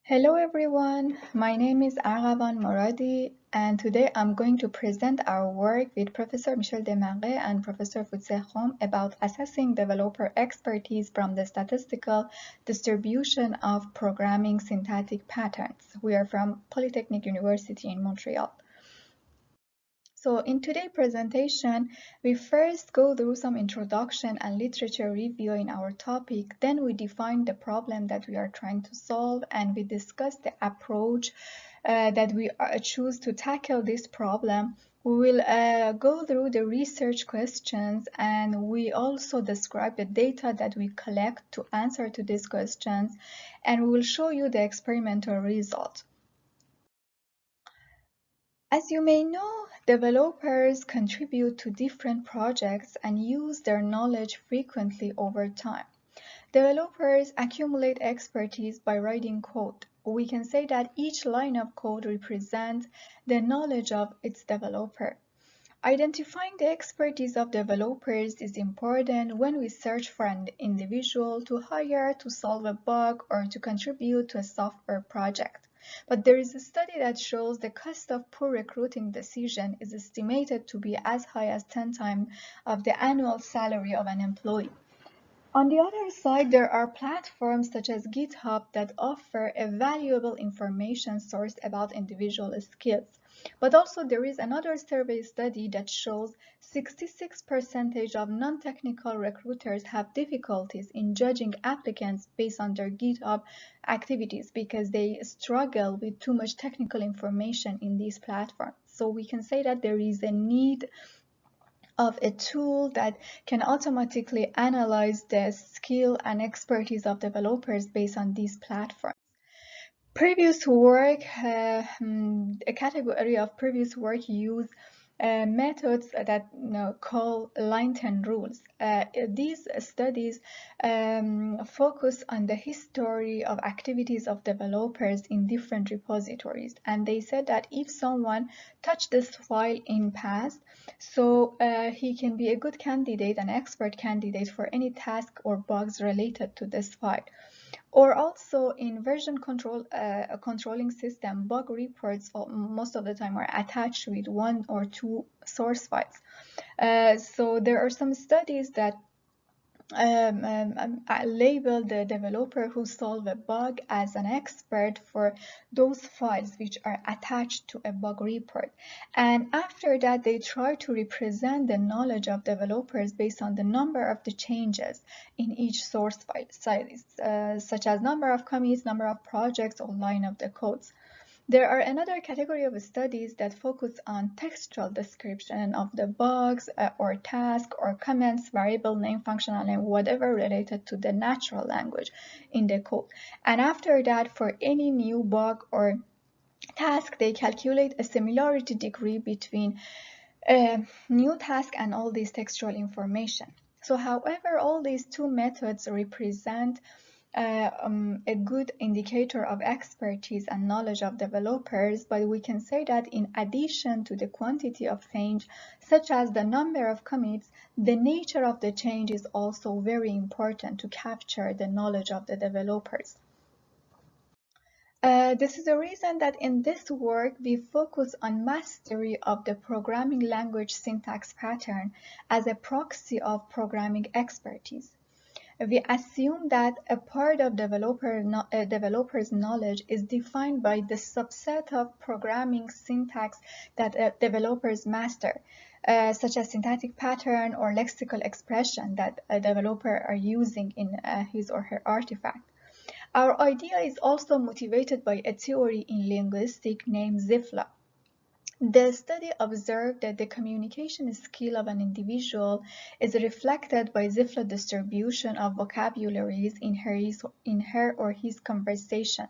Hello everyone, my name is Argaban Moradi and today I'm going to present our work with Professor Michel Demaré and Professor Futsekhom about assessing developer expertise from the statistical distribution of programming syntactic patterns. We are from Polytechnic University in Montreal. So in today's presentation, we first go through some introduction and literature review in our topic. Then we define the problem that we are trying to solve and we discuss the approach that we choose to tackle this problem. We will go through the research questions and we also describe the data that we collect to answer to these questions, and we will show you the experimental result. As you may know, developers contribute to different projects and use their knowledge frequently over time. Developers accumulate expertise by writing code. We can say that each line of code represents the knowledge of its developer. Identifying the expertise of developers is important when we search for an individual to hire to solve a bug or to contribute to a software project. But there is a study that shows the cost of poor recruiting decision is estimated to be as high as 10 times of the annual salary of an employee. On the other side, there are platforms such as GitHub that offer a valuable information source about individual skills. But also there is another survey study that shows 66% of non-technical recruiters have difficulties in judging applicants based on their GitHub activities because they struggle with too much technical information in these platforms. So we can say that there is a need of a tool that can automatically analyze the skill and expertise of developers based on these platforms. Previous work, a category of previous work use methods that call line 10 rules. These studies focus on the history of activities of developers in different repositories, and they said that if someone touched this file in past, so he can be a good candidate, an expert candidate for any task or bugs related to this file. Or also in version control controlling system, bug reports most of the time are attached with one or two source files. So there are some studies that label the developer who solve a bug as an expert for those files which are attached to a bug report. And after that, they try to represent the knowledge of developers based on the number of the changes in each source file size, such as number of commits, number of projects, or line of the codes. There are another category of studies that focus on textual description of the bugs or task or comments, variable name, functional name, whatever related to the natural language in the code. And after that, for any new bug or task, they calculate a similarity degree between a new task and all this textual information. So however, all these two methods represent a good indicator of expertise and knowledge of developers, but we can say that in addition to the quantity of change, such as the number of commits, the nature of the change is also very important to capture the knowledge of the developers. This is the reason that in this work we focus on mastery of the programming language syntax pattern as a proxy of programming expertise. We assume that a part of developer's knowledge is defined by the subset of programming syntax that developers master, such as syntactic pattern or lexical expression that a developer are using in his or her artifact. Our idea is also motivated by a theory in linguistics named Zipf. The study observed that the communication skill of an individual is reflected by Zipf distribution of vocabularies in her or his conversation.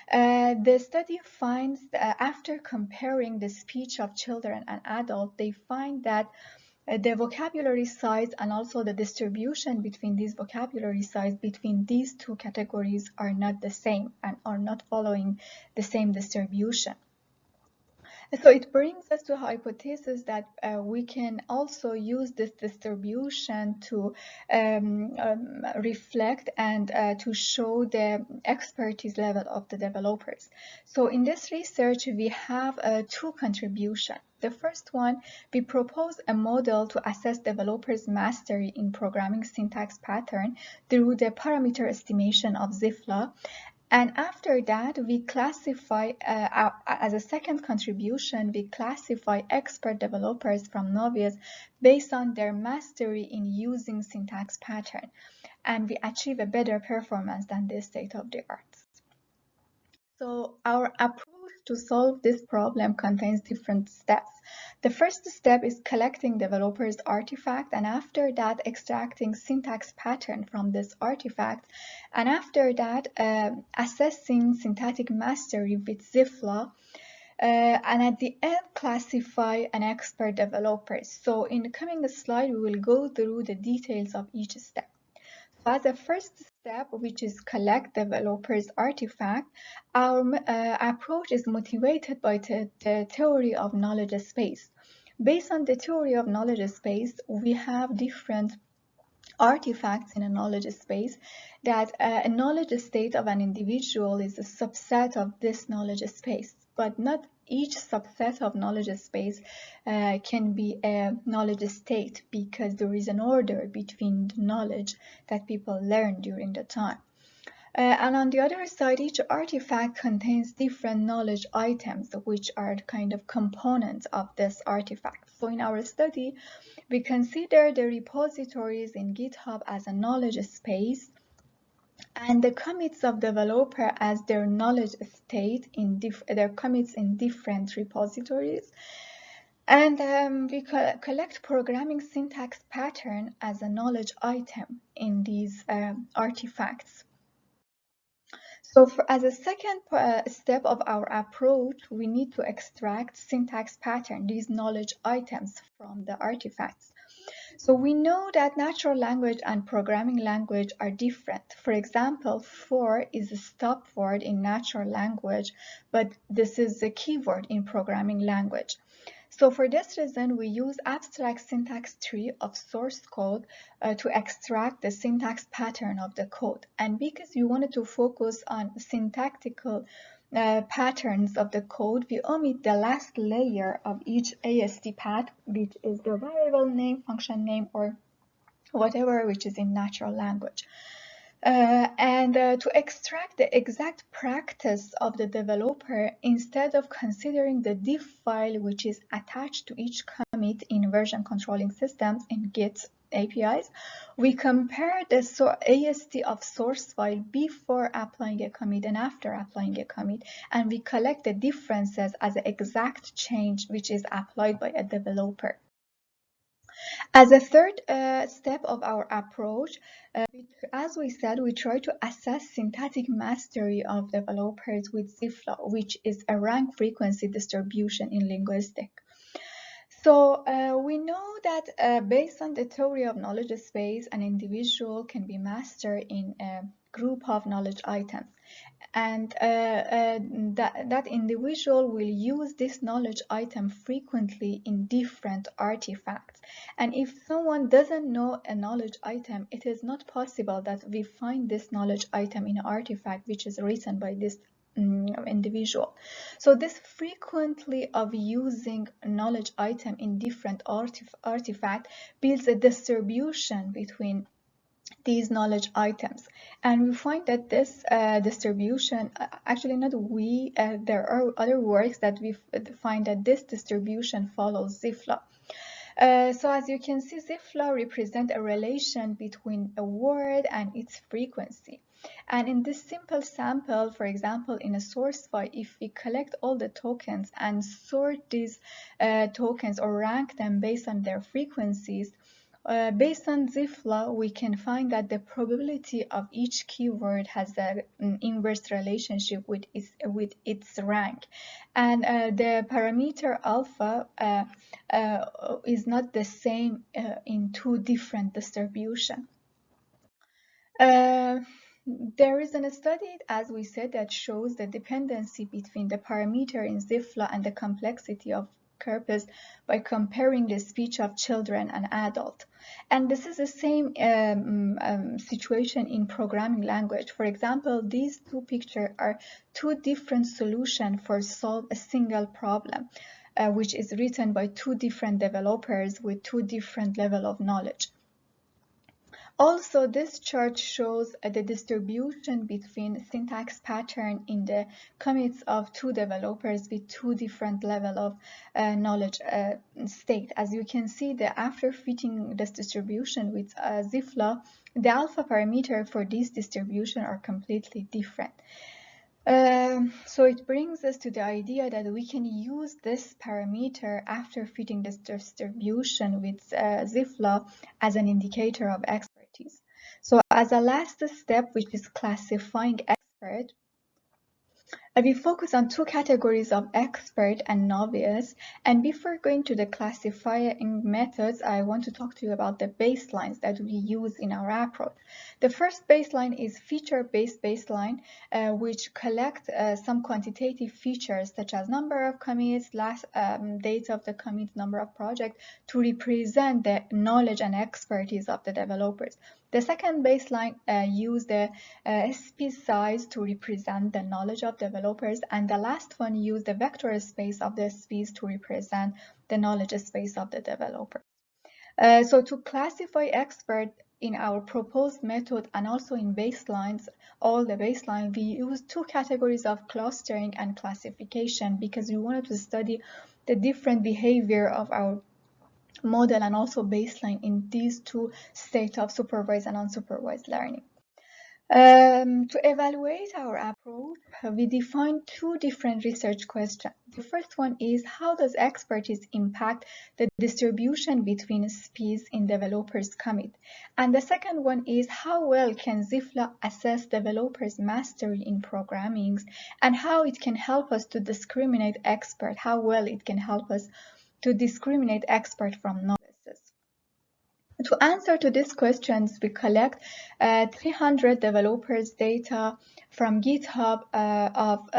The study finds that after comparing the speech of children and adults, they find that the vocabulary size and also the distribution between these vocabulary size between these two categories are not the same and are not following the same distribution. So it brings us to a hypothesis that we can also use this distribution to reflect and to show the expertise level of the developers. So in this research, we have two contributions. The first one, we propose a model to assess developers' mastery in programming syntax pattern through the parameter estimation of Zipf. And after that, we classify, as a second contribution, we classify expert developers from novice based on their mastery in using syntax pattern. And we achieve a better performance than the state of the art. So our approach to solve this problem contains different steps. The first step is collecting developers' artifact, and after that extracting syntax pattern from this artifact, and after that assessing syntactic mastery with Zipf, and at the end classify an expert developers. So in the coming slide, we will go through the details of each step. As a first step, which is collect developers' artifact, our approach is motivated by the theory of knowledge space. Based on the theory of knowledge space, we have different artifacts in a knowledge space that a knowledge state of an individual is a subset of this knowledge space, but not each subset of knowledge space can be a knowledge state, because there is an order between the knowledge that people learn during the time. And on the other side, each artifact contains different knowledge items, which are kind of components of this artifact. So in our study, we consider the repositories in GitHub as a knowledge space, and the commits of developer as their knowledge state in their commits in different repositories. And we collect programming syntax pattern as a knowledge item in these artifacts. So as a second step of our approach, we need to extract syntax pattern, these knowledge items, from the artifacts. So we know that natural language and programming language are different. For example, for is a stop word in natural language, but this is a keyword in programming language. So for this reason, we use abstract syntax tree of source code to extract the syntax pattern of the code. And because we wanted to focus on syntactical patterns of the code, we omit the last layer of each AST path, which is the variable name, function name, or whatever which is in natural language. And to extract the exact practice of the developer, instead of considering the diff file which is attached to each commit in version controlling systems in Git APIs, we compare the AST of source file before applying a commit and after applying a commit, and we collect the differences as an exact change which is applied by a developer. As a third step of our approach, as we said, we try to assess syntactic mastery of developers with Zipf, which is a rank frequency distribution in linguistics. So we know that based on the theory of knowledge space, an individual can be master in a group of knowledge items, and that individual will use this knowledge item frequently in different artifacts. And if someone doesn't know a knowledge item, it is not possible that we find this knowledge item in an artifact which is written by this individual. So this frequently of using a knowledge item in different artifact builds a distribution between these knowledge items, and we find that this distribution, actually not we, there are other works that we find that this distribution follows Zipf. So as you can see, Zipf represents a relation between a word and its frequency. And in this simple sample, for example, in a source file, if we collect all the tokens and sort these tokens or rank them based on their frequencies, based on Zipf, we can find that the probability of each keyword has an inverse relationship with its rank, and the parameter alpha is not the same in two different distributions. There is a study, as we said, that shows the dependency between the parameter in Zipf and the complexity of corpus by comparing the speech of children and adults. And this is the same situation in programming language. For example, these two pictures are two different solutions for solve a single problem, which is written by two different developers with two different level of knowledge. Also, this chart shows the distribution between syntax pattern in the commits of two developers with two different level of knowledge state. As you can see, after fitting this distribution with Zipf, the alpha parameter for this distribution are completely different. So it brings us to the idea that we can use this parameter after fitting this distribution with Zipf as an indicator of expertise. So as a last step, which is classifying expert, we focus on two categories of expert and novice. And before going to the classifying methods, I want to talk to you about the baselines that we use in our approach. The first baseline is feature-based baseline, which collect some quantitative features such as number of commits, last date of the commit, number of projects, to represent the knowledge and expertise of the developers. The second baseline use the SP size to represent the knowledge of developers, and the last one use the vector space of the SPs to represent the knowledge space of the developer. So to classify expert in our proposed method and also in baselines, all the baseline, we use two categories of clustering and classification because we wanted to study the different behavior of our model and also baseline in these two states of supervised and unsupervised learning. To evaluate our approach, we define two different research questions. The first one is, how does expertise impact the distribution between speeds in developers' commit? And the second one is, how well can Zipf assess developers' mastery in programming, and how it can help us to discriminate expert, how well it can help us to discriminate expert from novices. To answer to these questions, we collect 300 developers' data from GitHub of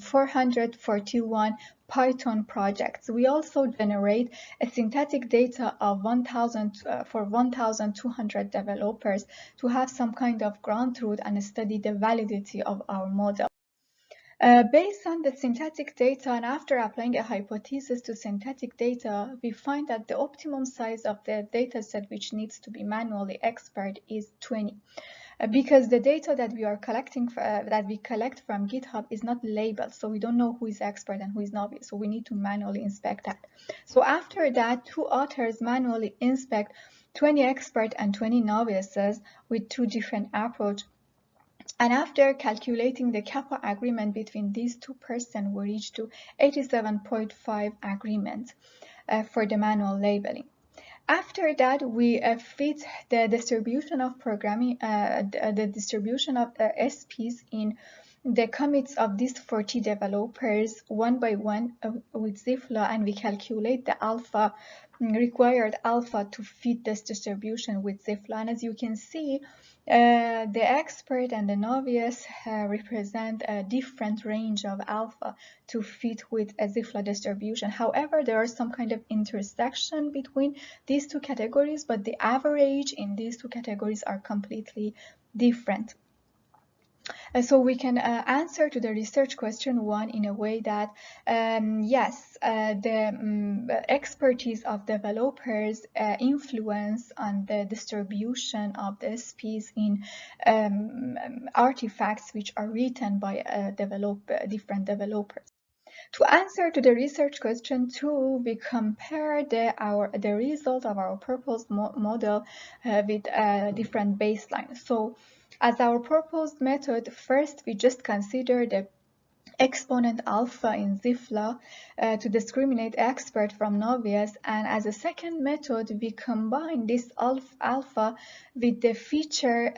441 Python projects. We also generate a syntactic data of 1,000 for 1,200 developers to have some kind of ground truth and study the validity of our model. Based on the syntactic data and after applying a hypothesis to syntactic data, we find that the optimum size of the dataset which needs to be manually expert is 20. Because the data that we are collecting, that we collect from GitHub is not labeled, so we don't know who is expert and who is novice, so we need to manually inspect that. So after that, two authors manually inspect 20 expert and 20 novices with two different approaches. And after calculating the kappa agreement between these two persons, we reached to 87.5 agreement for the manual labeling. After that, we fit the distribution of programming, the distribution of SPs in the commits of these 40 developers one by one with Zipf, and we calculate the alpha, required alpha to fit this distribution with Zipf. And as you can see, the expert and the novice represent a different range of alpha to fit with a Zipf distribution. However, there are some kind of intersection between these two categories, but the average in these two categories are completely different. So we can answer to the research question one in a way that, yes, the expertise of developers influence on the distribution of the SPs in artifacts which are written by different developers. To answer to the research question two, we compare the result of our proposed model with different baselines. So as our proposed method, first we just consider the exponent alpha in Zipf to discriminate expert from novice, and as a second method we combine this alpha with the feature-based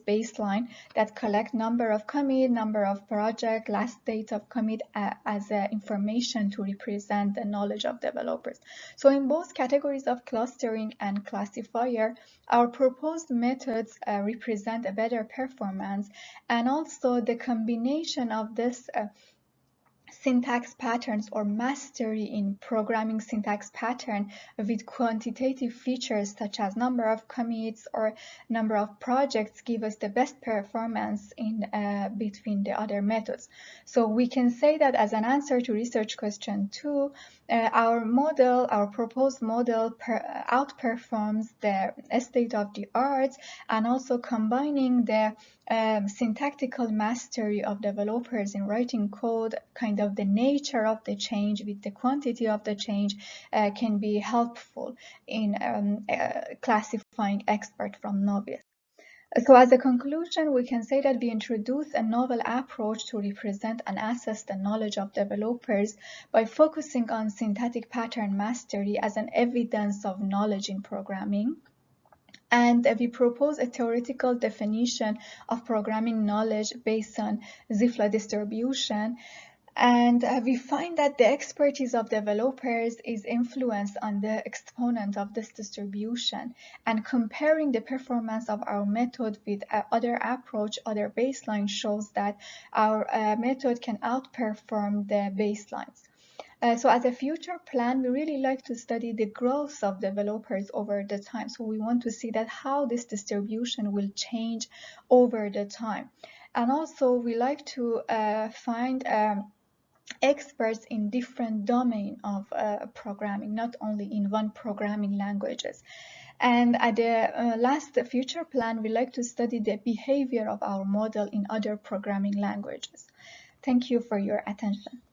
baseline that collect number of commit, number of project, last date of commit as information to represent the knowledge of developers. So in both categories of clustering and classifier, our proposed methods represent a better performance, and also the combination of this syntax patterns or mastery in programming syntax pattern with quantitative features such as number of commits or number of projects give us the best performance in between the other methods. So we can say that as an answer to research question 2, our proposed model outperforms the state of the art, and also combining the syntactical mastery of developers in writing code, kind of the nature of the change with the quantity of the change can be helpful in classifying expert from novice. So as a conclusion, we can say that we introduce a novel approach to represent and assess the knowledge of developers by focusing on syntactic pattern mastery as an evidence of knowledge in programming. And we propose a theoretical definition of programming knowledge based on Zipf distribution. And we find that the expertise of developers is influenced on the exponent of this distribution. And comparing the performance of our method with other approach, other baseline shows that our method can outperform the baselines. So as a future plan, we really like to study the growth of developers over the time. So we want to see that how this distribution will change over the time. And also we like to find experts in different domain of programming, not only in one programming languages. And at the last future plan, we like to study the behavior of our model in other programming languages. Thank you for your attention.